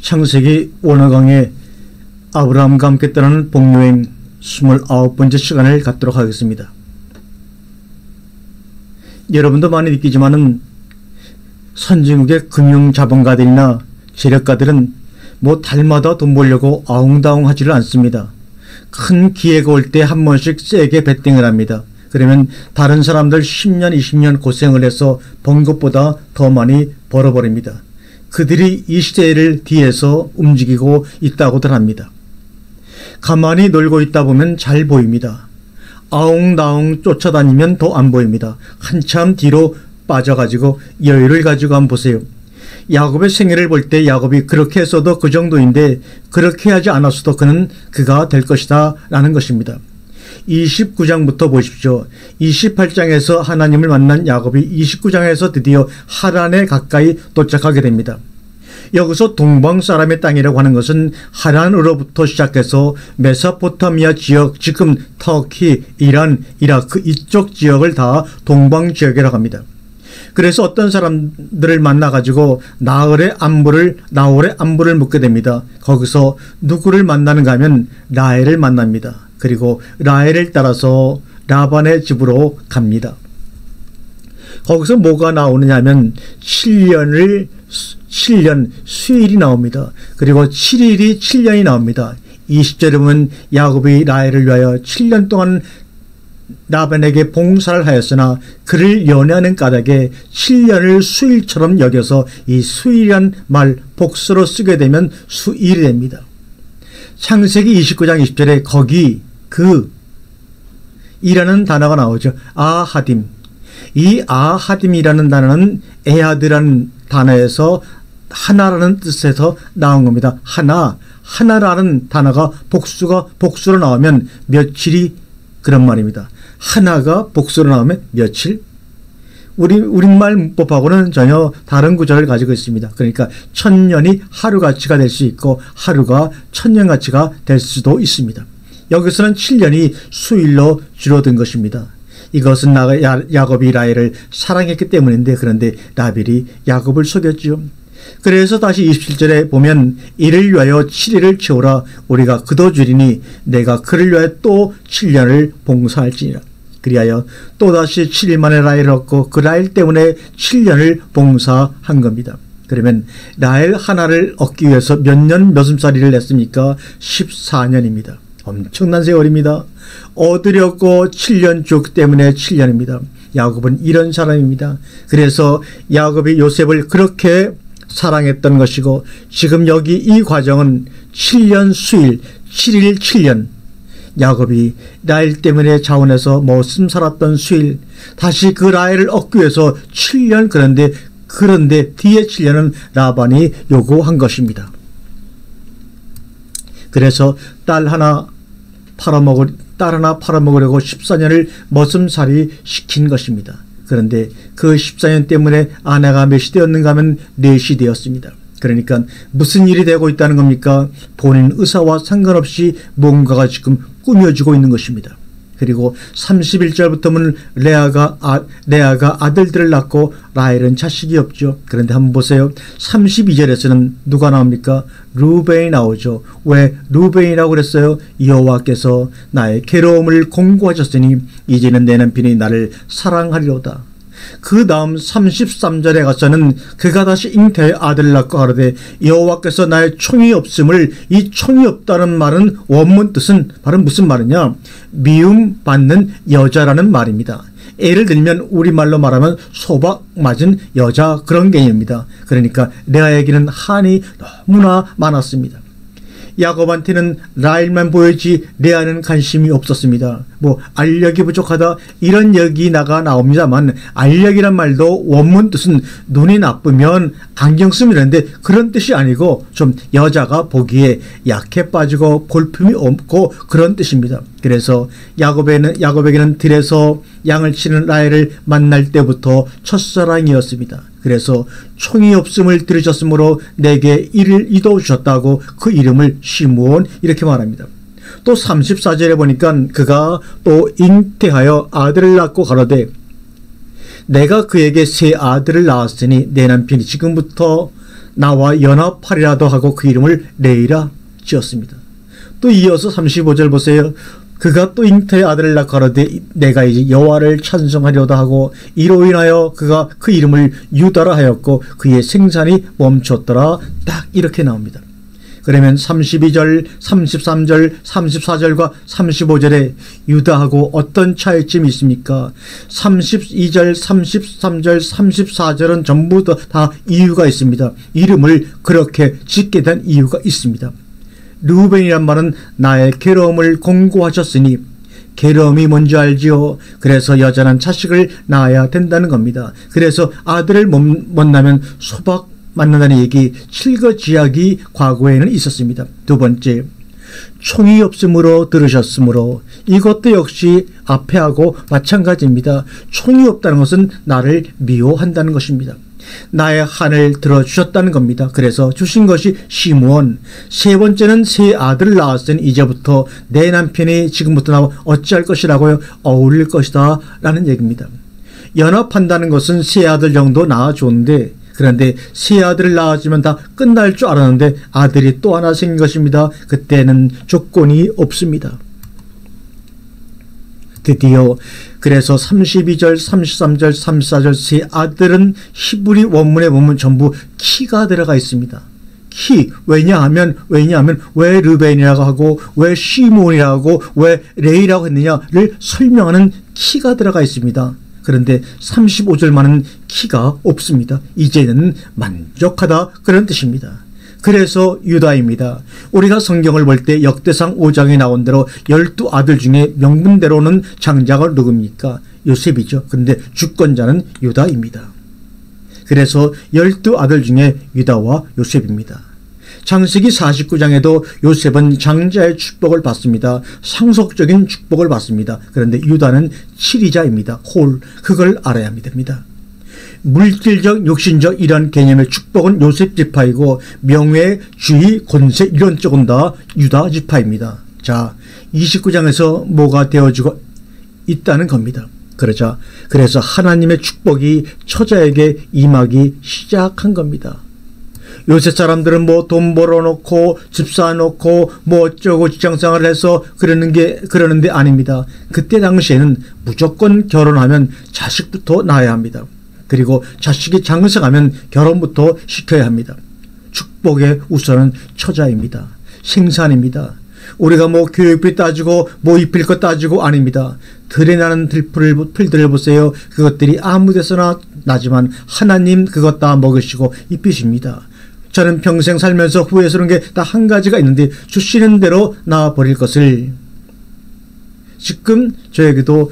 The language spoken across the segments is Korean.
창세기 원어강의 아브라함과 함께 떠나는 복여행 29번째 시간을 갖도록 하겠습니다. 여러분도 많이 느끼지만은 선진국의 금융자본가들이나 재력가들은 달마다 돈 벌려고 아웅다웅 하지를 않습니다. 큰 기회가 올 때 한 번씩 세게 베팅을 합니다. 그러면 다른 사람들 10년 20년 고생을 해서 번 것보다 더 많이 벌어버립니다. 그들이 이 시대를 뒤에서 움직이고 있다고들 합니다. 가만히 놀고 있다 보면 잘 보입니다. 아웅다웅 쫓아다니면 더 안 보입니다. 한참 뒤로 빠져가지고 여유를 가지고 한번 보세요. 야곱의 생애를 볼 때 야곱이 그렇게 했어도 그 정도인데 그렇게 하지 않았어도 그가 될 것이다 라는 것입니다. 29장부터 보십시오. 28장에서 하나님을 만난 야곱이 29장에서 드디어 하란에 가까이 도착하게 됩니다. 여기서 동방 사람의 땅이라고 하는 것은 하란으로부터 시작해서 메소포타미아 지역, 지금 터키, 이란, 이라크 이쪽 지역을 다 동방 지역이라고 합니다. 그래서 어떤 사람들을 만나가지고 나홀의 안부를 묻게 됩니다. 거기서 누구를 만나는가 하면 라헬을 만납니다. 그리고 라헬을 따라서 라반의 집으로 갑니다. 거기서 뭐가 나오느냐 하면 7년 수일이 나옵니다. 그리고 7일이 7년이 나옵니다. 20절에 보면 야곱이 라헬을 위하여 7년 동안 라반에게 봉사를 하였으나 그를 연애하는 까닭에 7년을 수일처럼 여겨서 이 수일이란 말 복수로 쓰게 되면 수일이 됩니다. 창세기 29장 20절에 거기 이라는 단어가 나오죠. 아하딤. 이 아하딤이라는 단어는 에하드라는 단어에서 하나라는 뜻에서 나온 겁니다. 하나라는 단어가 복수로 나오면 며칠이 그런 말입니다. 하나가 복수로 나오면 며칠? 우리말 문법하고는 전혀 다른 구조를 가지고 있습니다. 그러니까 1000년이 하루가치가 될 수 있고 하루가 1000년가치가 될 수도 있습니다. 여기서는 7년이 수일로 줄어든 것입니다. 이것은 야곱이 라헬을 사랑했기 때문인데 그런데 라헬이 야곱을 속였죠. 그래서 다시 27절에 보면 이를 위하여 7일을 채우라 우리가 그도주리니 내가 그를 위하여 또 7년을 봉사할지니라. 그리하여 또다시 7일 만에 라헬을 얻고 그 라헬 때문에 7년을 봉사한 겁니다. 그러면 라헬 하나를 얻기 위해서 몇 년 몇 음살이를 냈습니까? 14년입니다. 엄청난 세월입니다. 얻으려고 7년 줬기 때문에 7년입니다. 야곱은 이런 사람입니다. 그래서 야곱이 요셉을 그렇게 사랑했던 것이고 지금 여기 이 과정은 7년 수일 7일 7년 야곱이 라헬 때문에 자원해서 머슴 살았던 수일 다시 그 라헬을 얻기 위해서 7년 그런데 뒤에 7년은 라반이 요구한 것입니다. 그래서 딸 하나 팔아먹으려고 14년을 머슴살이 시킨 것입니다. 그런데 그 14년 때문에 아내가 몇이 되었는가 하면 4이 되었습니다. 그러니까 무슨 일이 되고 있다는 겁니까? 본인 의사와 상관없이 뭔가가 지금 꾸며지고 있는 것입니다. 그리고 31절부터 보면 레아가 아들들을 낳고 라헬은 자식이 없죠. 그런데 한번 보세요. 32절에서는 누가 나옵니까? 루벤이 나오죠. 왜 루벤이라고 그랬어요? 여호와께서 나의 괴로움을 공고하셨으니 이제는 내 남편이 나를 사랑하리로다. 그 다음 33절에 가서는 그가 다시 잉태의 아들을 낳고 가로되 여호와께서 나의 총이 없음을 이 총이 없다는 말은 원문 뜻은 바로 무슨 말이냐? 미움받는 여자라는 말입니다. 예를 들면 우리말로 말하면 소박 맞은 여자 그런 개념입니다. 그러니까 레아에게는 한이 너무나 많았습니다. 야곱한테는 라헬만 보이지 레아는 관심이 없었습니다. 알력이 부족하다 이런 얘기가 나옵니다만 알력이란 말도 원문 뜻은 눈이 나쁘면 안경 쓰면 되는데 그런 뜻이 아니고 좀 여자가 보기에 약해 빠지고 볼품이 없고 그런 뜻입니다. 그래서 야곱에게는 들에서 양을 치는 라헬을 만날 때부터 첫사랑이었습니다. 그래서 총이 없음을 들으셨으므로 내게 이를 이뤄주셨다고 그 이름을 시므온 이렇게 말합니다. 또 34절에 보니까 그가 또 잉태하여 아들을 낳고 가로되 내가 그에게 세 아들을 낳았으니 내 남편이 지금부터 나와 연합하리라도 하고 그 이름을 레이라 지었습니다. 또 이어서 35절 보세요. 그가 또 잉태의 아들을 낳고 가로되 내가 이제 여호와를 찬송하려다 하고 이로 인하여 그가 그 이름을 유다라 하였고 그의 생산이 멈췄더라. 딱 이렇게 나옵니다. 그러면 32절, 33절, 34절과 35절에 유다하고 어떤 차이점이 있습니까? 32절, 33절, 34절은 전부 다 이유가 있습니다. 이름을 그렇게 짓게 된 이유가 있습니다. 르우벤이란 말은 나의 괴로움을 공고하셨으니, 괴로움이 뭔지 알지요? 그래서 여자는 자식을 낳아야 된다는 겁니다. 그래서 아들을 못 낳으면 소박 만난다는 얘기, 칠거지약이 과거에는 있었습니다. 두 번째, 총이 없으므로 들으셨으므로, 이것도 역시 앞에 하고 마찬가지입니다. 총이 없다는 것은 나를 미워한다는 것입니다. 나의 한을 들어주셨다는 겁니다. 그래서 주신 것이 시므온. 세 번째는 세 아들을 낳았으니 이제부터 내 남편이 지금부터 나와 어찌할 것이라고요? 어울릴 것이다 라는 얘기입니다. 연합한다는 것은 세 아들 정도 낳아줬는데, 그런데 세 아들을 낳아주면 다 끝날 줄 알았는데 아들이 또 하나 생긴 것입니다. 그때는 조건이 없습니다. 드디어 그래서 32절, 33절, 34절 세 아들은 히브리 원문에 보면 전부 키가 들어가 있습니다. 키. 왜냐하면 왜 르벤이라고 하고 왜 시므온이라고 하고 왜 레이라고 했느냐를 설명하는 키가 들어가 있습니다. 그런데 35절만은 키가 없습니다. 이제는 만족하다 그런 뜻입니다. 그래서 유다입니다. 우리가 성경을 볼 때 역대상 5장에 나온 대로 12아들 중에 명분대로는 장자가 누굽니까? 요셉이죠. 그런데 주권자는 유다입니다. 그래서 12아들 중에 유다와 요셉입니다. 창세기 49장에도 요셉은 장자의 축복을 받습니다. 상속적인 축복을 받습니다. 그런데 유다는 치리자입니다. 홀. 그걸 알아야 됩니다. 물질적, 육신적 이런 개념의 축복은 요셉 지파이고 명예, 주의, 권세 이런 쪽은 다 유다 지파입니다. 자, 29장에서 뭐가 되어지고 있다는 겁니다. 그래서 하나님의 축복이 처자에게 임하기 시작한 겁니다. 요새 사람들은 뭐 돈 벌어놓고 집 사놓고 뭐 어쩌고 직장생활을 해서 그러는데 아닙니다. 그때 당시에는 무조건 결혼하면 자식부터 낳아야 합니다. 그리고 자식이 장성하면 결혼부터 시켜야 합니다. 축복의 우선은 처자입니다. 생산입니다. 우리가 뭐 교육비 따지고 뭐 입힐 것 따지고 아닙니다. 들에 나는 풀들을 보세요. 그것들이 아무 데서나 나지만 하나님 그것 다 먹으시고 입히십니다. 저는 평생 살면서 후회스러운 게 딱 한 가지가 있는데 주시는 대로 낳아버릴 것을. 지금 저에게도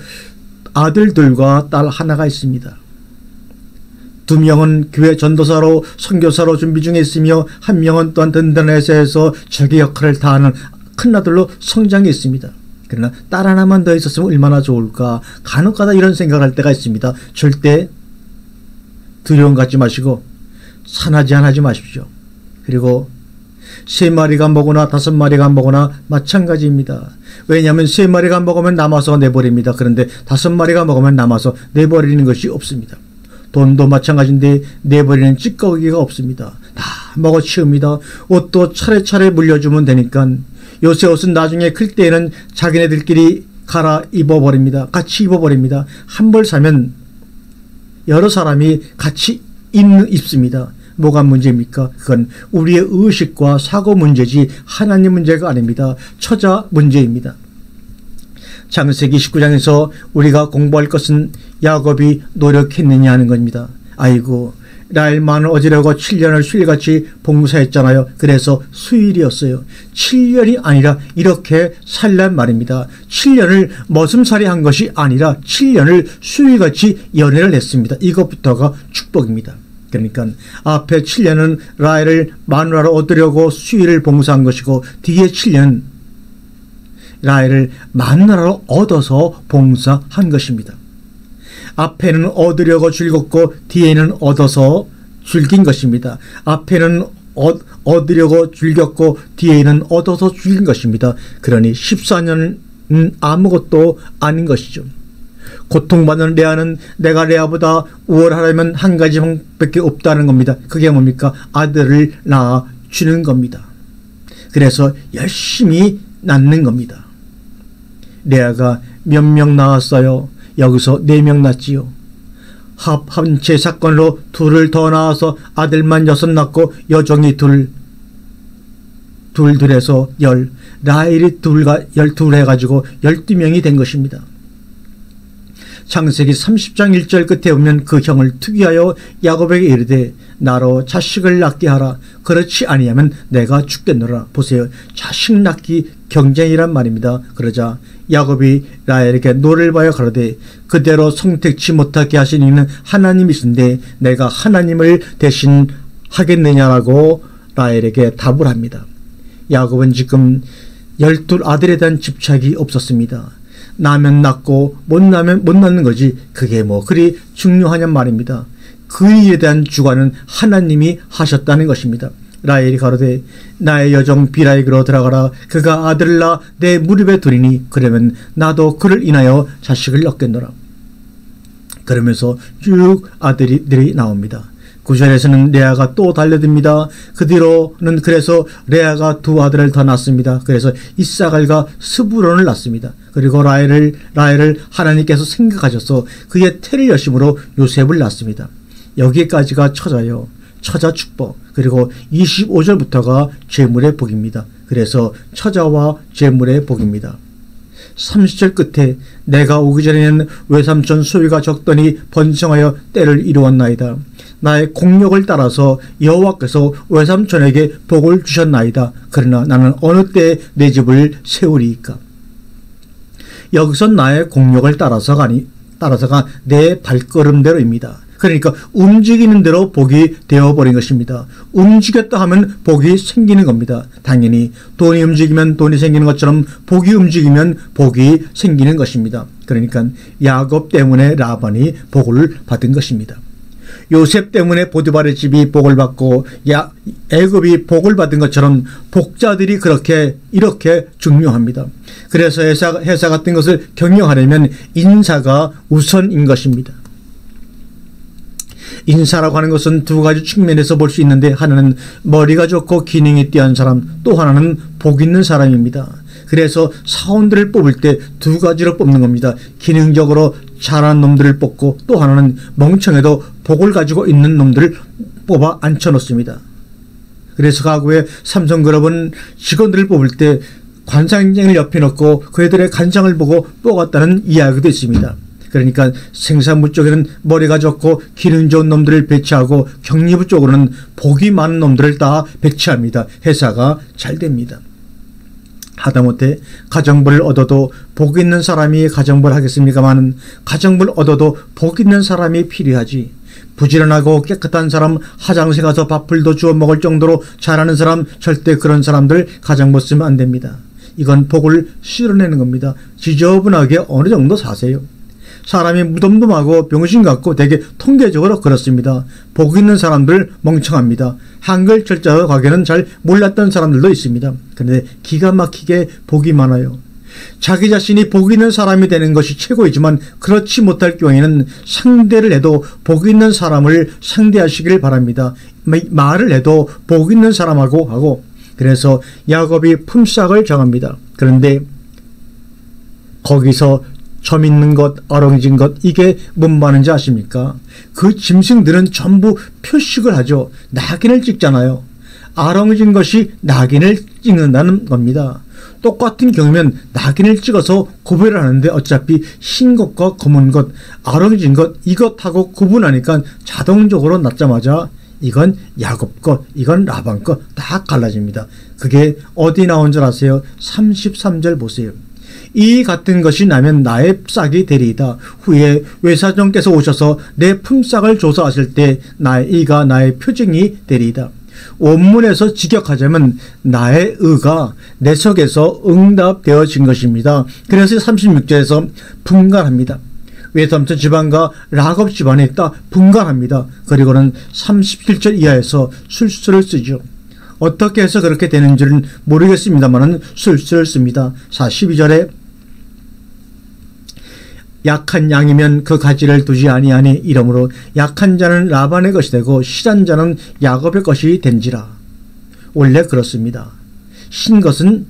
아들들과 딸 하나가 있습니다. 2명은 교회 전도사로 선교사로 준비 중에 있으며 1명은 또한 든든한 회사에서 자기 역할을 다하는 큰아들로 성장해 있습니다. 그러나 딸 하나만 더 있었으면 얼마나 좋을까. 간혹가다 이런 생각을 할 때가 있습니다. 절대 두려움 갖지 마시고 산하지 않지 마십시오. 그리고 3마리가 먹거나 5마리가 먹거나 마찬가지입니다. 왜냐하면 3마리가 먹으면 남아서 내버립니다. 그런데 5마리가 먹으면 남아서 내버리는 것이 없습니다. 돈도 마찬가지인데 내버리는 찌꺼기가 없습니다. 다 먹어치웁니다. 옷도 차례차례 물려주면 되니까. 요새 옷은 나중에 클 때에는 자기네들끼리 갈아 입어버립니다. 같이 입어버립니다. 한 벌 사면 여러 사람이 같이 입습니다. 뭐가 문제입니까? 그건 우리의 의식과 사고 문제지 하나님 문제가 아닙니다. 처자 문제입니다. 창세기 19장에서 우리가 공부할 것은 야곱이 노력했느냐 하는 겁니다. 아이고, 라헬만을 얻으려고 7년을 수일같이 봉사했잖아요. 그래서 수일이었어요. 7년이 아니라 이렇게 살란 말입니다. 7년을 머슴살이 한 것이 아니라 7년을 수일같이 연애를 했습니다. 이것부터가 축복입니다. 그러니까 앞에 7년은 라헬을 마누라로 얻으려고 수일을 봉사한 것이고 뒤에 7년은 라헬을 마누라로 얻어서 봉사한 것입니다. 앞에는 얻으려고 즐겁고 뒤에는 얻어서 즐긴 것입니다. 앞에는 얻으려고 즐겼고 뒤에는 얻어서 즐긴 것입니다. 그러니 14년은 아무것도 아닌 것이죠. 고통받는 레아는 내가 레아보다 우월하려면 한 가지 방법밖에 없다는 겁니다. 그게 뭡니까? 아들을 낳아주는 겁니다. 그래서 열심히 낳는 겁니다. 레아가 몇 명 낳았어요? 여기서 4명 낳지요. 합체 사건으로 둘을 더 낳아서 아들만 6 낳고 여종이 둘해서 라헬이 12 해가지고 12명이 된 것입니다. 창세기 30장 1절 끝에 보면 그 형을 투기하여 야곱에게 이르되 나로 자식을 낳게 하라. 그렇지 아니하면 내가 죽겠노라. 보세요. 자식 낳기 경쟁이란 말입니다. 그러자 야곱이 라헬에게 노를 봐여 가로되 그대로 성택치 못하게 하신 이는 하나님이신데 내가 하나님을 대신 하겠느냐라고 라헬에게 답을 합니다. 야곱은 지금 12 아들에 대한 집착이 없었습니다. 나면 낳고 못 나면 못 낳는 거지 그게 뭐 그리 중요하냔 말입니다. 그 일에 대한 주관은 하나님이 하셨다는 것입니다. 라헬이 가로되 나의 여종 빌하에게로 들어가라. 그가 아들을 낳아 내 무릎에 두리니 그러면 나도 그를 인하여 자식을 얻겠노라. 그러면서 쭉 아들들이 나옵니다. 9절에서는 레아가 또 달려듭니다. 그 뒤로는 그래서 레아가 2 아들을 더 낳습니다. 그래서 이사갈과 스브론을 낳습니다. 그리고 라헬을 하나님께서 생각하셔서 그의 태를 여심으로 요셉을 낳습니다. 여기까지가 처자요. 처자 축복. 그리고 25절부터가 재물의 복입니다. 그래서 처자와 재물의 복입니다. 30절 끝에 내가 오기 전에는 외삼촌 소유가 적더니 번성하여 때를 이루었나이다. 나의 공력을 따라서 여호와께서 외삼촌에게 복을 주셨나이다. 그러나 나는 어느 때에 내 집을 세우리이까. 여기서 나의 공력을 따라서가 내 발걸음대로입니다. 그러니까 움직이는 대로 복이 되어버린 것입니다. 움직였다 하면 복이 생기는 겁니다. 당연히 돈이 움직이면 돈이 생기는 것처럼 복이 움직이면 복이 생기는 것입니다. 그러니까 야곱 때문에 라반이 복을 받은 것입니다. 요셉 때문에 보디발의 집이 복을 받고 애굽이 복을 받은 것처럼 복자들이 이렇게 중요합니다. 그래서 회사 같은 것을 경영하려면 인사가 우선인 것입니다. 인사라고 하는 것은 2 가지 측면에서 볼 수 있는데 하나는 머리가 좋고 기능이 뛰어난 사람, 또 하나는 복 있는 사람입니다. 그래서 사원들을 뽑을 때 2 가지로 뽑는 겁니다. 기능적으로 잘하는 놈들을 뽑고 또 하나는 멍청해도 복을 가지고 있는 놈들을 뽑아 앉혀놓습니다. 그래서 과거에 삼성그룹은 직원들을 뽑을 때 관상쟁을 옆에 놓고 그 애들의 간장을 보고 뽑았다는 이야기도 있습니다. 그러니까 생산부 쪽에는 머리가 좋고 기능 좋은 놈들을 배치하고 경리부 쪽으로는 복이 많은 놈들을 다 배치합니다. 회사가 잘 됩니다. 하다못해 가정부를 얻어도 복 있는 사람이 가정부를 하겠습니까마는 가정부를 얻어도 복 있는 사람이 필요하지. 부지런하고 깨끗한 사람, 화장실 가서 밥을 더 주워 먹을 정도로 잘하는 사람, 절대 그런 사람들 가정부 쓰면 안 됩니다. 이건 복을 실어내는 겁니다. 지저분하게 어느 정도 사세요. 사람이 무덤덤하고 병신 같고 되게 통계적으로 그렇습니다. 복 있는 사람들 멍청합니다. 한글 철자 과거에는 잘 몰랐던 사람들도 있습니다. 그런데 기가 막히게 복이 많아요. 자기 자신이 복 있는 사람이 되는 것이 최고이지만 그렇지 못할 경우에는 상대를 해도 복 있는 사람을 상대하시길 바랍니다. 말을 해도 복 있는 사람하고 하고. 그래서 야곱이 품삯을 정합니다. 그런데 거기서 점 있는 것, 어렁진 것, 이게 뭔 말인지 아십니까? 그 짐승들은 전부 표식을 하죠. 낙인을 찍잖아요. 어렁진 것이 낙인을 찍는다는 겁니다. 똑같은 경우면 낙인을 찍어서 구별을 하는데 어차피 흰 것과 검은 것, 어렁진 것, 이것하고 구분하니까 자동적으로 낳자마자 이건 야곱 것, 이건 라반 것 다 갈라집니다. 그게 어디 나온 줄 아세요? 33절 보세요. 이 같은 것이 나면 나의 싹이 되리이다. 후에 외사장께서 오셔서 내 품삯을 조사하실 때 이가 나의 표징이 되리이다. 원문에서 직역하자면 나의 의가 내 속에서 응답되어진 것입니다. 그래서 36절에서 분간합니다. 외삼촌 집안과 라곱 집안에 딱 분간합니다. 그리고는 37절 이하에서 술수를 쓰죠. 어떻게 해서 그렇게 되는지는 모르겠습니다만 술수를 씁니다. 42절에 약한 양이면 그 가지를 두지 아니하니 이러므로 약한 자는 라반의 것이 되고 실한 자는 야곱의 것이 된지라. 원래 그렇습니다. 신 것은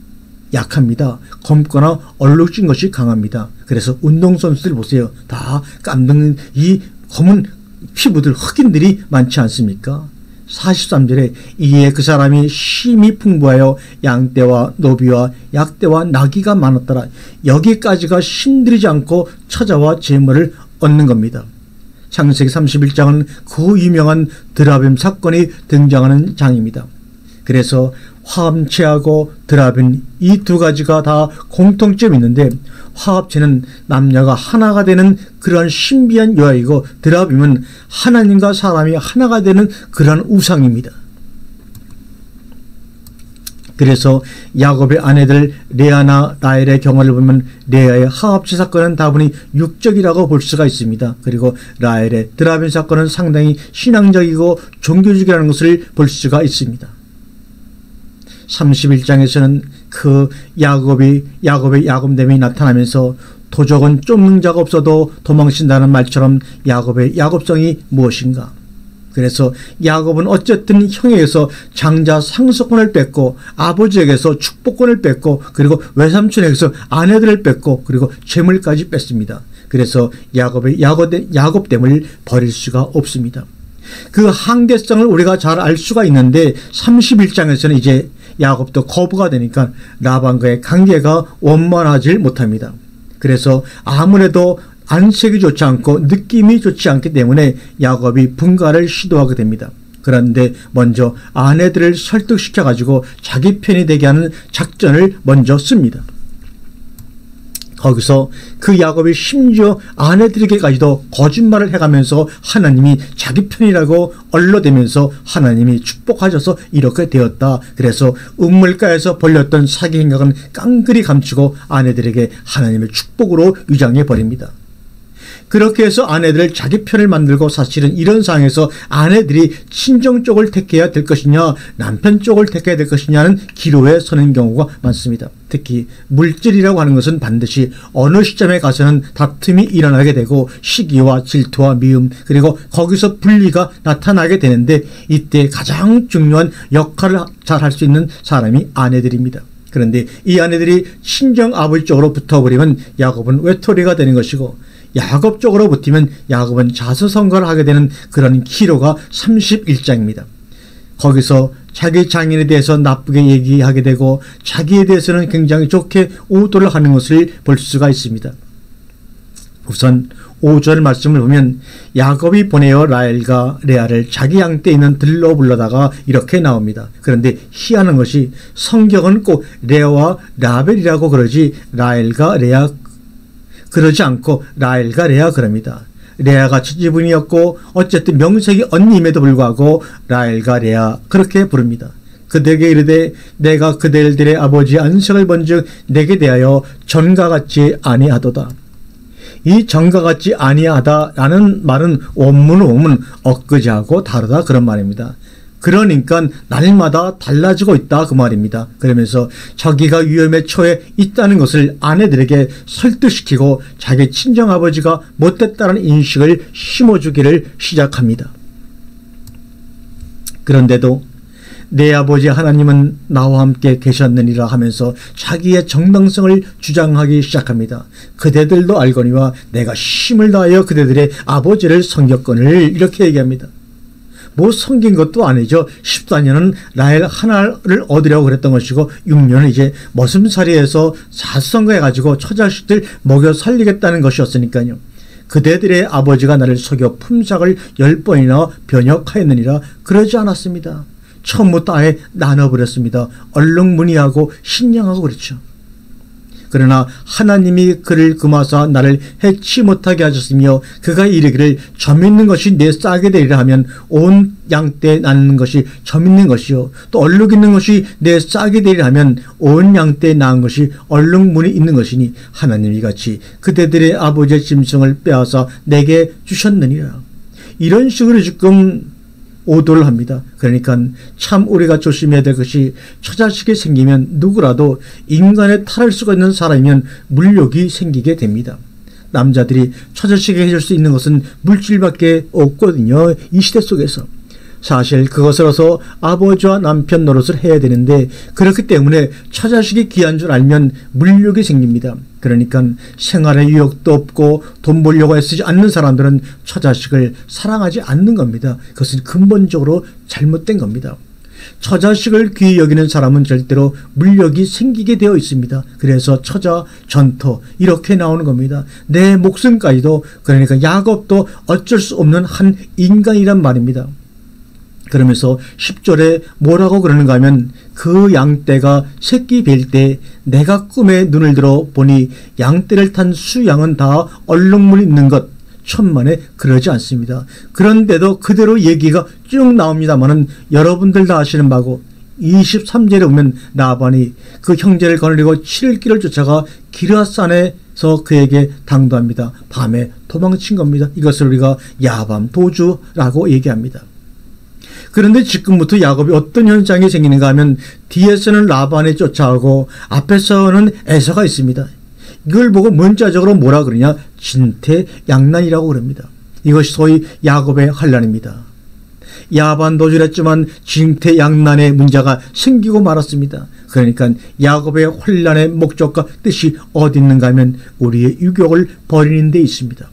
약합니다. 검거나 얼룩진 것이 강합니다. 그래서 운동선수들 보세요. 다 깜둥이 이 검은 피부들 흑인들이 많지 않습니까? 43절에 이에 그 사람이 심히 풍부하여 양떼와 노비와 약떼와 나귀가 많았더라. 여기까지가 힘들이지 않고 처자와 재물을 얻는 겁니다. 창세기 31장은 그 유명한 드라빔 사건이 등장하는 장입니다. 그래서 화합체하고 드라빔 이 두 가지가 다 공통점이 있는데 화합체는 남녀가 하나가 되는 그러한 신비한 요약이고 드라빔은 하나님과 사람이 하나가 되는 그러한 우상입니다. 그래서 야곱의 아내들 레아나 라헬의 경우를 보면 레아의 화합체 사건은 다분히 육적이라고 볼 수가 있습니다. 그리고 라헬의 드라빔 사건은 상당히 신앙적이고 종교적이라는 것을 볼 수가 있습니다. 31장에서는 그 야곱의 야곱됨이 나타나면서 도적은 쫓는 자가 없어도 도망친다는 말처럼 야곱의 야곱성이 무엇인가? 그래서 야곱은 어쨌든 형에게서 장자 상속권을 뺏고 아버지에게서 축복권을 뺏고 그리고 외삼촌에게서 아내들을 뺏고 그리고 재물까지 뺐습니다. 그래서 야곱의 야곱됨을 버릴 수가 없습니다. 그 한계성을 우리가 잘 알 수가 있는데 31장에서는 이제 야곱도 거부가 되니까 라반과의 관계가 원만하지 못합니다. 그래서 아무래도 안색이 좋지 않고 느낌이 좋지 않기 때문에 야곱이 분가를 시도하게 됩니다. 그런데 먼저 아내들을 설득시켜 가지고 자기 편이 되게 하는 작전을 먼저 씁니다. 거기서 그 야곱이 심지어 아내들에게까지도 거짓말을 해가면서 하나님이 자기 편이라고 얼러대면서 하나님이 축복하셔서 이렇게 되었다. 그래서 우물가에서 벌렸던 사기 행각은 깡그리 감추고 아내들에게 하나님의 축복으로 위장해 버립니다. 그렇게 해서 아내들을 자기 편을 만들고 사실은 이런 상황에서 아내들이 친정 쪽을 택해야 될 것이냐 남편 쪽을 택해야 될 것이냐는 기로에 서는 경우가 많습니다. 특히 물질이라고 하는 것은 반드시 어느 시점에 가서는 다툼이 일어나게 되고 시기와 질투와 미움 그리고 거기서 분리가 나타나게 되는데 이때 가장 중요한 역할을 잘 할 수 있는 사람이 아내들입니다. 그런데 이 아내들이 친정 아버지 쪽으로 붙어버리면 야곱은 외톨이가 되는 것이고 야곱 쪽으로 붙으면 야곱은 자수성가를 하게 되는 그런 기로가 31장입니다. 거기서 자기 장인에 대해서 나쁘게 얘기하게 되고 자기에 대해서는 굉장히 좋게 오도를 하는 것을 볼 수가 있습니다. 우선 5절 말씀을 보면 야곱이 보내어 라헬과 레아를 자기 양떼에 있는 들로 불러다가 이렇게 나옵니다. 그런데 희한한 것이 성경은 꼭 레아와 라벨이라고 그러지 라헬과 레아 그러지 않고 라헬과 레아 그럽니다. 레아가 처지분이었고 어쨌든 명색이 언니임에도 불구하고 라헬과 레아 그렇게 부릅니다. 그들에게 이르되 내가 그들의 아버지 안색을 본즉 내게 대하여 전과 같지 아니하도다. 이 전과 같지 아니하다라는 말은 원문은 엊그제하고 다르다 그런 말입니다. 그러니까 날마다 달라지고 있다 그 말입니다. 그러면서 자기가 위험에 처해 있다는 것을 아내들에게 설득시키고 자기 친정아버지가 못됐다는 인식을 심어주기를 시작합니다. 그런데도 내 아버지 하나님은 나와 함께 계셨느니라 하면서 자기의 정당성을 주장하기 시작합니다. 그대들도 알거니와 내가 힘을 다하여 그대들의 아버지를 섬겼거늘 이렇게 얘기합니다. 뭐 섬긴 것도 아니죠. 14년은 라헬 하나를 얻으려고 그랬던 것이고 6년은 이제 머슴살이에서 자수성가해가지고 처자식들 먹여 살리겠다는 것이었으니까요. 그대들의 아버지가 나를 속여 품삯을 10번이나 변역하였느니라 그러지 않았습니다. 처음부터 아예 나눠버렸습니다. 얼룩무늬하고 신령하고 그렇죠. 그러나 하나님이 그를 금하사 나를 해치 못하게 하셨으며 그가 이르기를 점 있는 것이 내 싹이 되리라 하면 온 양떼 낳는 것이 점 있는 것이요 또 얼룩 있는 것이 내 싹이 되리라 하면 온 양떼 낳은 것이 얼룩무늬 있는 것이니 하나님이 같이 그대들의 아버지의 짐승을 빼앗아 내게 주셨느니라. 이런 식으로 지금 오도를 합니다. 그러니까 참 우리가 조심해야 될 것이 처자식이 생기면 누구라도 인간의 탈할 수가 있는 사람이면 물욕이 생기게 됩니다. 남자들이 처자식에게 해줄 수 있는 것은 물질밖에 없거든요. 이 시대 속에서. 사실 그것으로서 아버지와 남편 노릇을 해야 되는데 그렇기 때문에 처자식이 귀한 줄 알면 물욕이 생깁니다. 그러니까 생활의 유혹도 없고 돈 벌려고 애쓰지 않는 사람들은 처자식을 사랑하지 않는 겁니다. 그것은 근본적으로 잘못된 겁니다. 처자식을 귀히 여기는 사람은 절대로 물욕이 생기게 되어 있습니다. 그래서 처자, 전터 이렇게 나오는 겁니다. 내 목숨까지도, 그러니까 야곱도 어쩔 수 없는 한 인간이란 말입니다. 그러면서 10절에 뭐라고 그러는가 하면 그 양떼가 새끼 뵐 때 내가 꿈에 눈을 들어 보니 양떼를 탄 수양은 다 얼룩무늬 있는 것 천만에 그러지 않습니다. 그런데도 그대로 얘기가 쭉 나옵니다마는 여러분들 다 아시는 바고 23절에 보면 라반이 그 형제를 거느리고 7일길을 쫓아가 기르앗산에서 그에게 당도합니다. 밤에 도망친 겁니다. 이것을 우리가 야밤 도주라고 얘기합니다. 그런데 지금부터 야곱이 어떤 현상이 생기는가 하면 뒤에서는 라반이 쫓아오고 앞에서는 에서가 있습니다. 이걸 보고 문자적으로 뭐라 그러냐? 진퇴양난이라고 그럽니다. 이것이 소위 야곱의 환란입니다. 야반도주를 했지만 진퇴양난의 문제가 생기고 말았습니다. 그러니까 야곱의 환란의 목적과 뜻이 어디 있는가 하면 우리의 유격을 버리는 데 있습니다.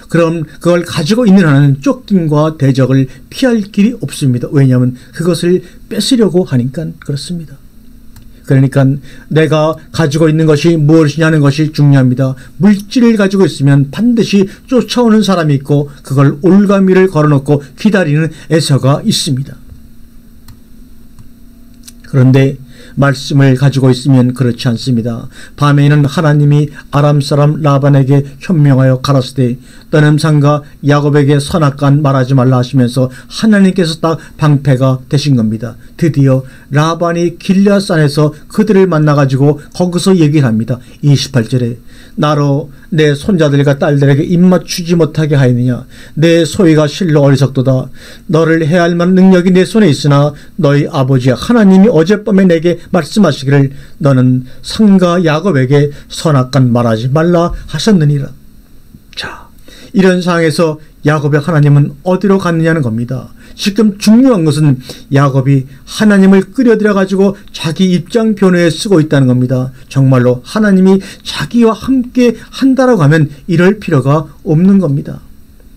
그럼 그걸 가지고 있는 한은 쫓김과 대적을 피할 길이 없습니다. 왜냐하면 그것을 뺏으려고 하니까 그렇습니다. 그러니까 내가 가지고 있는 것이 무엇이냐는 것이 중요합니다. 물질을 가지고 있으면 반드시 쫓아오는 사람이 있고 그걸 올가미를 걸어놓고 기다리는 에서가 있습니다. 그런데 말씀을 가지고 있으면 그렇지 않습니다. 밤에는 하나님이 아람 사람 라반에게 현명하여 가라사대 너는 상가 야곱에게 선악간 말하지 말라 하시면서 하나님께서 딱 방패가 되신 겁니다. 드디어 라반이 길앗산에서 그들을 만나가지고 거기서 얘기를 합니다. 28절에 나로 내 손자들과 딸들에게 입맞추지 못하게 하였느냐. 내 소위가 실로 어리석도다. 너를 해할 만한 능력이 내 손에 있으나 너희 아버지 하나님이 어젯밤에 내게 말씀하시기를 너는 상가 야곱에게 선악간 말하지 말라 하셨느니라. 자, 이런 상황에서 야곱의 하나님은 어디로 갔느냐는 겁니다. 지금 중요한 것은 야곱이 하나님을 끌어들여 가지고 자기 입장 변호에 쓰고 있다는 겁니다. 정말로 하나님이 자기와 함께 한다라고 하면 이럴 필요가 없는 겁니다.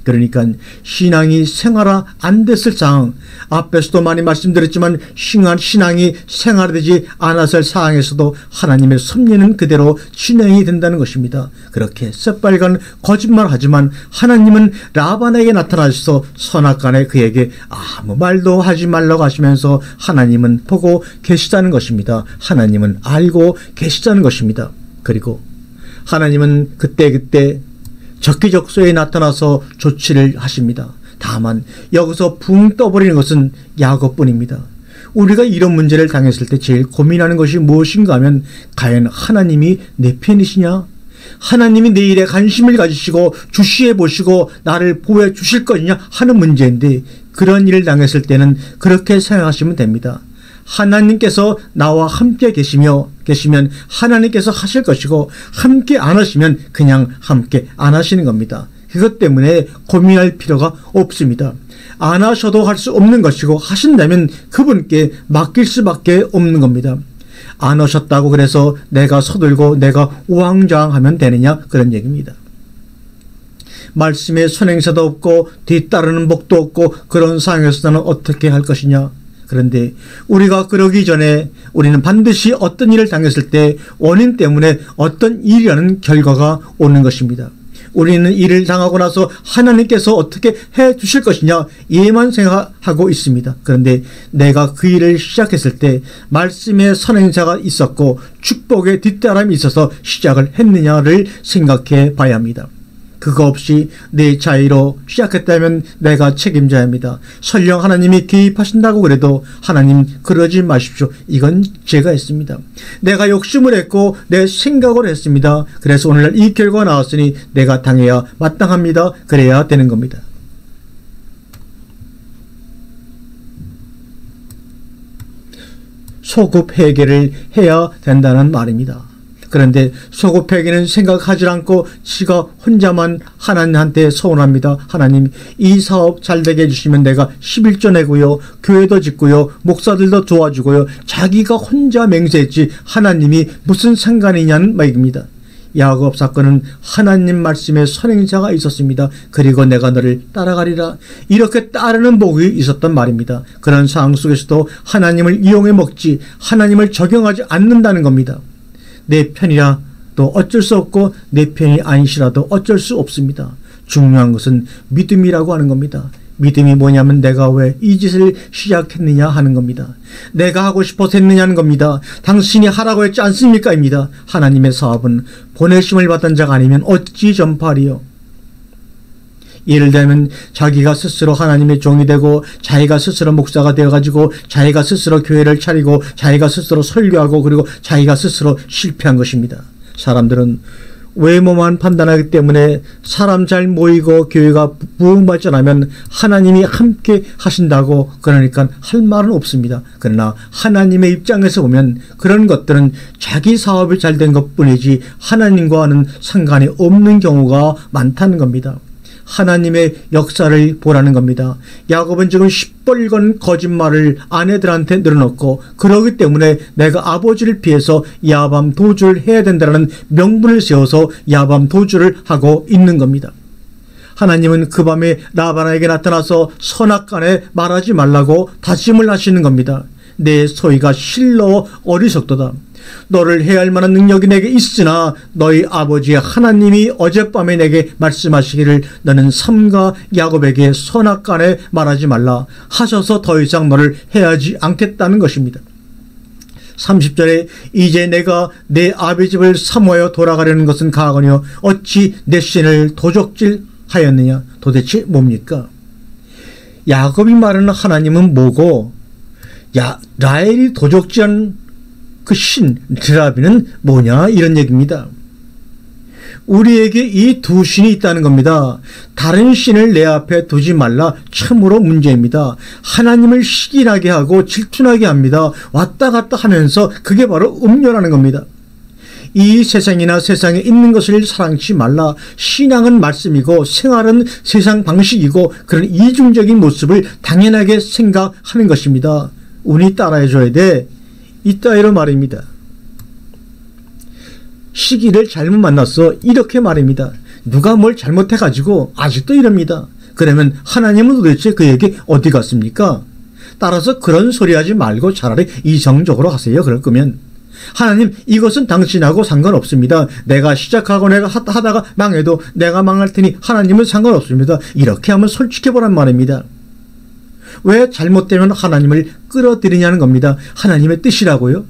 그러니까 신앙이 생활화 안 됐을 상황, 앞에서도 많이 말씀드렸지만 신앙이 생활되지 않았을 상황에서도 하나님의 섭리는 그대로 진행이 된다는 것입니다. 그렇게 새빨간 거짓말을 하지만 하나님은 라반에게 나타나셔서 선악간에 그에게 아무 말도 하지 말라고 하시면서 하나님은 보고 계시다는 것입니다. 하나님은 알고 계시다는 것입니다. 그리고 하나님은 그때 적기적소에 나타나서 조치를 하십니다. 다만 여기서 붕 떠버리는 것은 야곱뿐입니다. 우리가 이런 문제를 당했을 때 제일 고민하는 것이 무엇인가 하면 과연 하나님이 내 편이시냐? 하나님이 내 일에 관심을 가지시고 주시해 보시고 나를 보호해 주실 것이냐 하는 문제인데 그런 일을 당했을 때는 그렇게 생각하시면 됩니다. 하나님께서 나와 함께 계시면 하나님께서 하실 것이고 함께 안 하시면 그냥 함께 안 하시는 겁니다. 그것 때문에 고민할 필요가 없습니다. 안 하셔도 할 수 없는 것이고 하신다면 그분께 맡길 수밖에 없는 겁니다. 안 하셨다고 그래서 내가 서둘고 내가 우왕좌왕하면 되느냐 그런 얘기입니다. 말씀에 선행사도 없고 뒤따르는 복도 없고 그런 상황에서 나는 어떻게 할 것이냐. 그런데 우리가 그러기 전에 우리는 반드시 어떤 일을 당했을 때 원인 때문에 어떤 일이라는 결과가 오는 것입니다. 우리는 일을 당하고 나서 하나님께서 어떻게 해 주실 것이냐 예만 생각하고 있습니다. 그런데 내가 그 일을 시작했을 때 말씀의 선행자가 있었고 축복의 뒷따람이 있어서 시작을 했느냐를 생각해 봐야 합니다. 그거 없이 내 자의로 시작했다면 내가 책임져야 합니다. 설령 하나님이 개입하신다고 그래도 하나님 그러지 마십시오. 이건 제가 했습니다. 내가 욕심을 했고 내 생각을 했습니다. 그래서 오늘날 이 결과가 나왔으니 내가 당해야 마땅합니다. 그래야 되는 겁니다. 소급 회개를 해야 된다는 말입니다. 그런데 소고페기는 생각하지 않고 지가 혼자만 하나님한테 서운합니다. 하나님, 이 사업 잘되게 해주시면 내가 11조 내고요, 교회도 짓고요, 목사들도 도와주고요. 자기가 혼자 맹세했지 하나님이 무슨 상관이냐는 말입니다. 야곱 사건은 하나님 말씀에 선행자가 있었습니다. 그리고 내가 너를 따라가리라, 이렇게 따르는 복이 있었단 말입니다. 그런 상황 속에서도 하나님을 이용해 먹지 하나님을 적용하지 않는다는 겁니다. 내 편이라 또 어쩔 수 없고 내 편이 아니시라도 어쩔 수 없습니다. 중요한 것은 믿음이라고 하는 겁니다. 믿음이 뭐냐면 내가 왜 이 짓을 시작했느냐 하는 겁니다. 내가 하고 싶어서 했느냐는 겁니다. 당신이 하라고 했지 않습니까? 입니다. 하나님의 사업은 보내심을 받은 자가 아니면 어찌 전파하리요. 예를 들면 자기가 스스로 하나님의 종이 되고 자기가 스스로 목사가 되어가지고 자기가 스스로 교회를 차리고 자기가 스스로 설교하고 그리고 자기가 스스로 실패한 것입니다. 사람들은 외모만 판단하기 때문에 사람 잘 모이고 교회가 부흥발전하면 하나님이 함께 하신다고 그러니까 할 말은 없습니다. 그러나 하나님의 입장에서 보면 그런 것들은 자기 사업이 잘된 것뿐이지 하나님과는 상관이 없는 경우가 많다는 겁니다. 하나님의 역사를 보라는 겁니다. 야곱은 지금 시뻘건 거짓말을 아내들한테 늘어놓고 그러기 때문에 내가 아버지를 피해서 야밤 도주를 해야 된다는 명분을 세워서 야밤 도주를 하고 있는 겁니다. 하나님은 그 밤에 라반에게 나타나서 선악간에 말하지 말라고 다짐을 하시는 겁니다. 내 소위가 실로 어리석도다. 너를 해야 할 만한 능력이 내게 있으나 너희 아버지 하나님이 어젯밤에 내게 말씀하시기를 너는 삼가 야곱에게 선악간에 말하지 말라 하셔서 더 이상 너를 해하지 않겠다는 것입니다. 30절에 이제 내가 내 아비 집을 사모하여 돌아가려는 것은 가거니와 어찌 내 신을 도적질하였느냐. 도대체 뭡니까? 야곱이 말하는 하나님은 뭐고 라헬이 도적질한 그 신 드라비는 뭐냐 이런 얘기입니다. 우리에게 이 두 신이 있다는 겁니다. 다른 신을 내 앞에 두지 말라. 참으로 문제입니다. 하나님을 시기나게 하고 질투나게 합니다. 왔다 갔다 하면서 그게 바로 음료라는 겁니다. 이 세상이나 세상에 있는 것을 사랑치 말라. 신앙은 말씀이고 생활은 세상 방식이고 그런 이중적인 모습을 당연하게 생각하는 것입니다. 운이 따라해줘야 돼. 이따위로 말입니다. 시기를 잘못 만났어. 이렇게 말입니다. 누가 뭘 잘못해가지고 아직도 이럽니다. 그러면 하나님은 도대체 그에게 어디 갔습니까? 따라서 그런 소리 하지 말고 차라리 이성적으로 하세요. 그럴 거면. 하나님, 이것은 당신하고 상관없습니다. 내가 시작하고 내가 하다가 망해도 내가 망할 테니 하나님은 상관없습니다. 이렇게 하면 솔직해보란 말입니다. 왜 잘못되면 하나님을 끌어들이냐는 겁니다. 하나님의 뜻이라고요?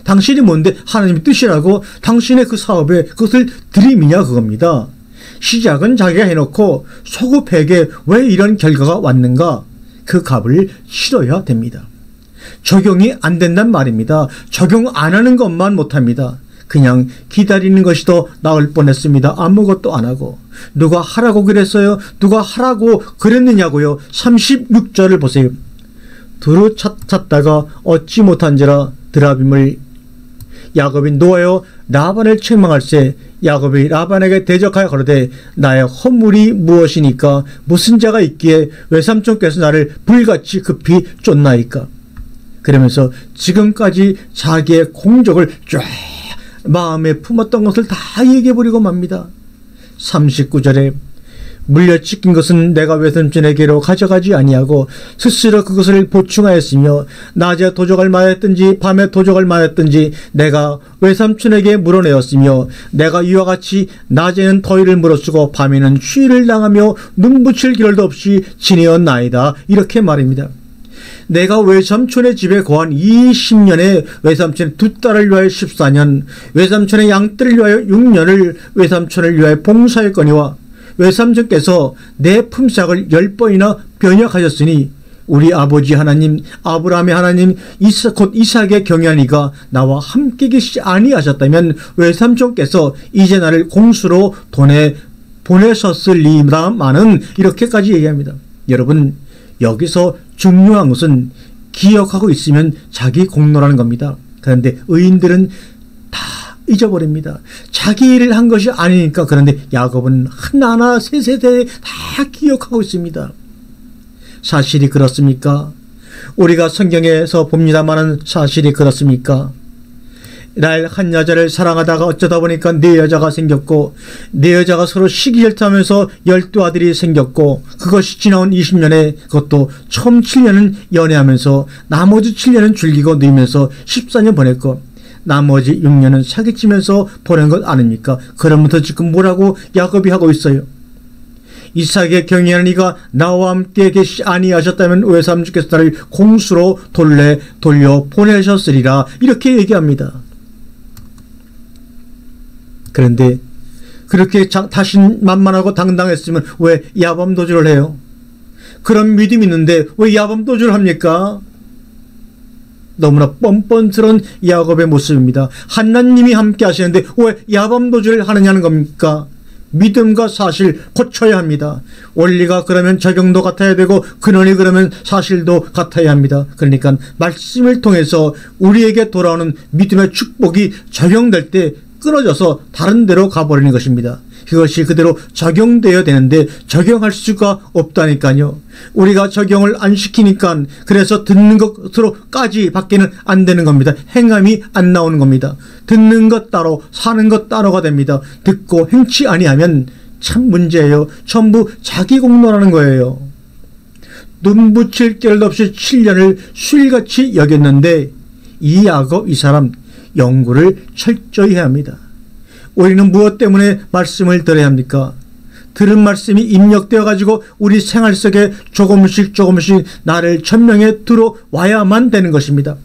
당신이 뭔데 하나님의 뜻이라고 당신의 그 사업에 그것을 들이미냐 그겁니다. 시작은 자기가 해놓고 소급에게 왜 이런 결과가 왔는가 그 값을 치러야 됩니다. 적용이 안 된단 말입니다. 적용 안 하는 것만 못합니다. 그냥 기다리는 것이 더 나을 뻔했습니다. 아무것도 안 하고. 누가 하라고 그랬어요? 누가 하라고 그랬느냐고요? 36절을 보세요. 두루 찾다가 얻지 못한지라 드라빔을 야곱이 놓아요 라반을 책망할세. 야곱이 라반에게 대적하여 가로되 나의 허물이 무엇이니까 무슨 자가 있기에 외삼촌께서 나를 불같이 급히 쫓나이까. 그러면서 지금까지 자기의 공적을 쫙 마음에 품었던 것을 다 얘기해버리고 맙니다. 39절에 물려찢긴 것은 내가 외삼촌에게로 가져가지 아니하고 스스로 그것을 보충하였으며 낮에 도적을 맞았든지 밤에 도적을 맞았든지 내가 외삼촌에게 물어내었으며 내가 이와 같이 낮에는 더위를 물어쓰고 밤에는 추위를 당하며 눈붙일 겨를도 없이 지내었나이다. 이렇게 말입니다. 내가 외삼촌의 집에 거한 20년에 외삼촌의 두 딸을 위하여 14년, 외삼촌의 양떼를 위하여 6년을 외삼촌을 위하여 봉사했거니와 외삼촌께서 내 품삯을 10번이나 변역하셨으니 우리 아버지 하나님 아브라함의 하나님 곧 이삭의 경외하니가 나와 함께 계시지 아니하셨다면 외삼촌께서 이제 나를 공수로 돈에 보내셨으리라마는 이렇게까지 얘기합니다. 여러분, 여기서 중요한 것은 기억하고 있으면 자기 공로라는 겁니다. 그런데 의인들은 다 잊어버립니다. 자기 일을 한 것이 아니니까. 그런데 야곱은 하나하나 세세대 다 기억하고 있습니다. 사실이 그렇습니까? 우리가 성경에서 봅니다마는 사실이 그렇습니까? 라헬 한 여자를 사랑하다가 어쩌다 보니까 네 여자가 생겼고, 네 여자가 서로 시기 질투하면서 12아들이 생겼고, 그것이 지나온 20년에 그것도 처음 7년은 연애하면서 나머지 7년은 즐기고 누이면서 14년 보냈고, 나머지 6년은 사기치면서 보낸 것 아닙니까? 그러면서 지금 뭐라고 야곱이 하고 있어요? 이삭의 경외하는 이가 나와 함께 계시지 아니하셨다면 외삼 주께서 나를 공수로 돌려 보내셨으리라, 이렇게 얘기합니다. 그런데 그렇게 자신만만하고 당당했으면 왜 야밤도주를 해요? 그런 믿음이 있는데 왜 야밤도주를 합니까? 너무나 뻔뻔스러운 야곱의 모습입니다. 하나님이 함께 하시는데 왜 야밤도주를 하느냐는 겁니까? 믿음과 사실 고쳐야 합니다. 원리가 그러면 적용도 같아야 되고 근원이 그러면 사실도 같아야 합니다. 그러니까 말씀을 통해서 우리에게 돌아오는 믿음의 축복이 적용될 때 끊어져서 다른 데로 가버리는 것입니다. 그것이 그대로 적용되어야 되는데 적용할 수가 없다니까요. 우리가 적용을 안 시키니까 그래서 듣는 것으로까지 밖에는 안 되는 겁니다. 행함이 안 나오는 겁니다. 듣는 것 따로 사는 것 따로가 됩니다. 듣고 행치 아니하면 참 문제예요. 전부 자기 공로라는 거예요. 눈 붙일 겨를도 없이 7년을 수일같이 여겼는데 이 야곱, 이 사람 연구를 철저히 해야 합니다. 우리는 무엇 때문에 말씀을 들어야 합니까? 들은 말씀이 입력되어 가지고 우리 생활 속에 조금씩 나를 천명에 들어와야만 되는 것입니다.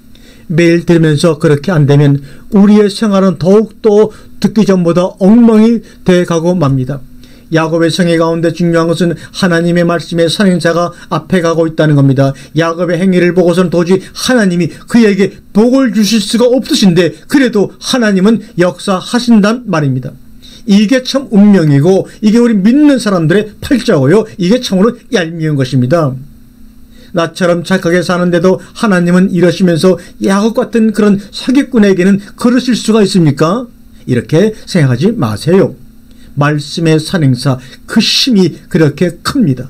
매일 들으면서 그렇게 안 되면 우리의 생활은 더욱더 듣기 전보다 엉망이 돼가고 맙니다. 야곱의 생애 가운데 중요한 것은 하나님의 말씀의 선행자가 앞에 가고 있다는 겁니다. 야곱의 행위를 보고서는 도저히 하나님이 그에게 복을 주실 수가 없으신데 그래도 하나님은 역사하신단 말입니다. 이게 참 운명이고 이게 우리 믿는 사람들의 팔자고요. 이게 참으로 얄미운 것입니다. 나처럼 착하게 사는데도 하나님은 이러시면서 야곱 같은 그런 사기꾼에게는 그러실 수가 있습니까? 이렇게 생각하지 마세요. 말씀의 선행사, 그 힘이 그렇게 큽니다.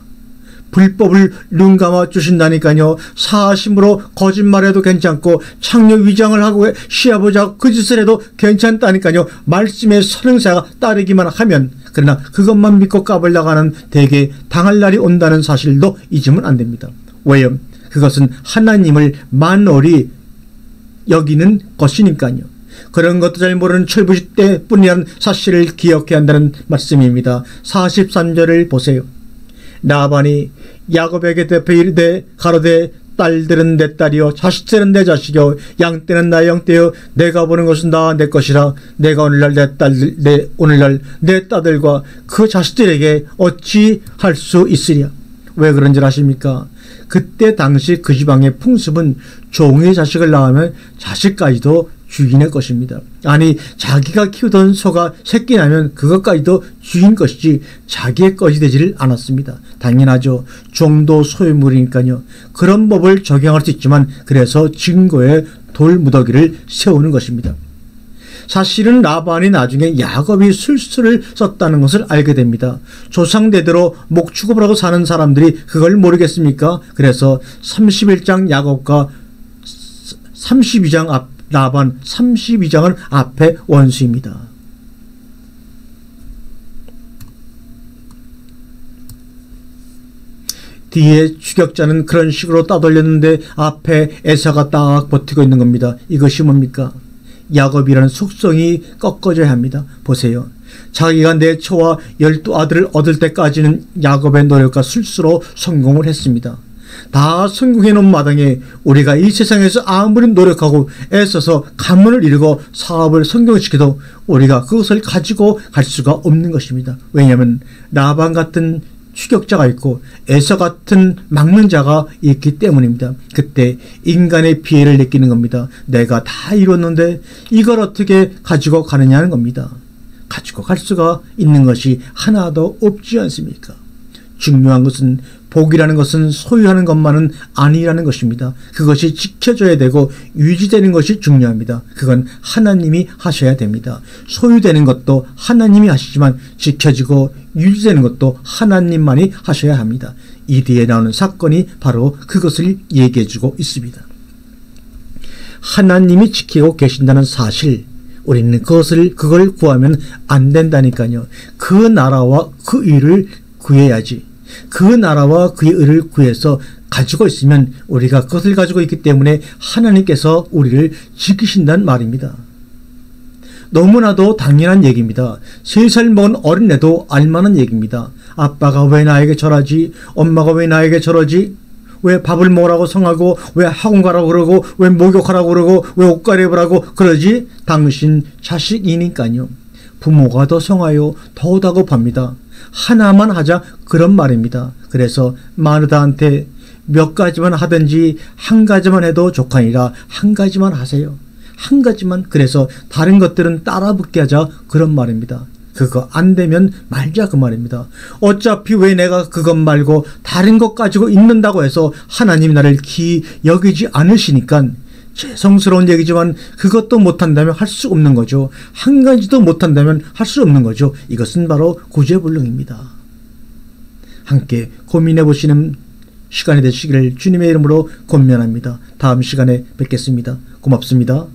불법을 눈 감아 주신다니까요. 사심으로 거짓말해도 괜찮고 착륙 위장을 하고 시해보자고 그 짓을 해도 괜찮다니까요. 말씀의 선행사가 따르기만 하면. 그러나 그것만 믿고 까불다가는 대개 당할 날이 온다는 사실도 잊으면 안 됩니다. 왜요? 그것은 하나님을 만월히 여기는 것이니까요. 그런 것도 잘 모르는 철부지 때뿐이라는 사실을 기억해야 한다는 말씀입니다. 43절을 보세요. 라반이 야곱에게 대표 이르되 가로되 딸들은 내 딸이요 자식들은 내 자식이요 양떼는 나의 양떼요 내가 보는 것은 다 내 것이라 내가 오늘날 내 딸들과 그 자식들에게 어찌 할 수 있으랴. 왜 그런 줄 아십니까? 그때 당시 그 지방의 풍습은 종의 자식을 낳으면 자식까지도 주인의 것입니다. 아니 자기가 키우던 소가 새끼 나면 그것까지도 주인 것이지 자기의 것이 되지를 않았습니다. 당연하죠. 종도 소유물이니까요. 그런 법을 적용할 수 있지만 그래서 증거에 돌무더기를 세우는 것입니다. 사실은 라반이 나중에 야곱이 술수를 썼다는 것을 알게 됩니다. 조상대대로 목축업을 하고 사는 사람들이 그걸 모르겠습니까? 그래서 31장 야곱과 32장 라반 32장은 앞에 원수입니다. 뒤에 추격자는 그런 식으로 따돌렸는데 앞에 에사가 딱 버티고 있는 겁니다. 이것이 뭡니까? 야곱이라는 속성이 꺾어져야 합니다. 보세요. 자기가 내 처와 12아들을 얻을 때까지는 야곱의 노력과 술수로 성공을 했습니다. 다 성공해 놓은 마당에 우리가 이 세상에서 아무리 노력하고 애써서 가문을 이루고 사업을 성공시켜도 우리가 그것을 가지고 갈 수가 없는 것입니다. 왜냐하면 라반 같은 추격자가 있고 에서 같은 막는 자가 있기 때문입니다. 그때 인간의 피해를 느끼는 겁니다. 내가 다 이뤘는데 이걸 어떻게 가지고 가느냐는 겁니다. 가지고 갈 수가 있는 것이 하나도 없지 않습니까? 중요한 것은 복이라는 것은 소유하는 것만은 아니라는 것입니다. 그것이 지켜져야 되고 유지되는 것이 중요합니다. 그건 하나님이 하셔야 됩니다. 소유되는 것도 하나님이 하시지만 지켜지고 유지되는 것도 하나님만이 하셔야 합니다. 이 뒤에 나오는 사건이 바로 그것을 얘기해주고 있습니다. 하나님이 지키고 계신다는 사실, 우리는 그걸 구하면 안 된다니까요. 그 나라와 그 의를 구해야지. 그 나라와 그의 의를 구해서 가지고 있으면 우리가 그것을 가지고 있기 때문에 하나님께서 우리를 지키신다는 말입니다. 너무나도 당연한 얘기입니다. 3살 먹은 어린애도 알만한 얘기입니다. 아빠가 왜 나에게 저러지? 엄마가 왜 나에게 저러지? 왜 밥을 먹으라고 성하고, 왜 학원 가라고 그러고, 왜 목욕하라고 그러고, 왜 옷 갈아입으라고 그러지? 당신 자식이니까요. 부모가 더 성하여 더 다급합니다. 하나만 하자, 그런 말입니다. 그래서 마르다한테 몇 가지만 하든지 한 가지만 해도 족하니라, 한 가지만 하세요. 한 가지만. 그래서 다른 것들은 따라 붙게 하자, 그런 말입니다. 그거 안 되면 말자, 그 말입니다. 어차피 왜 내가 그것 말고 다른 것 가지고 있는다고 해서 하나님이 나를 기이 여기지 않으시니까, 죄송스러운 얘기지만 그것도 못한다면 할 수 없는 거죠. 한 가지도 못한다면 할 수 없는 거죠. 이것은 바로 구제불능입니다. 함께 고민해 보시는 시간이 되시기를 주님의 이름으로 권면합니다. 다음 시간에 뵙겠습니다. 고맙습니다.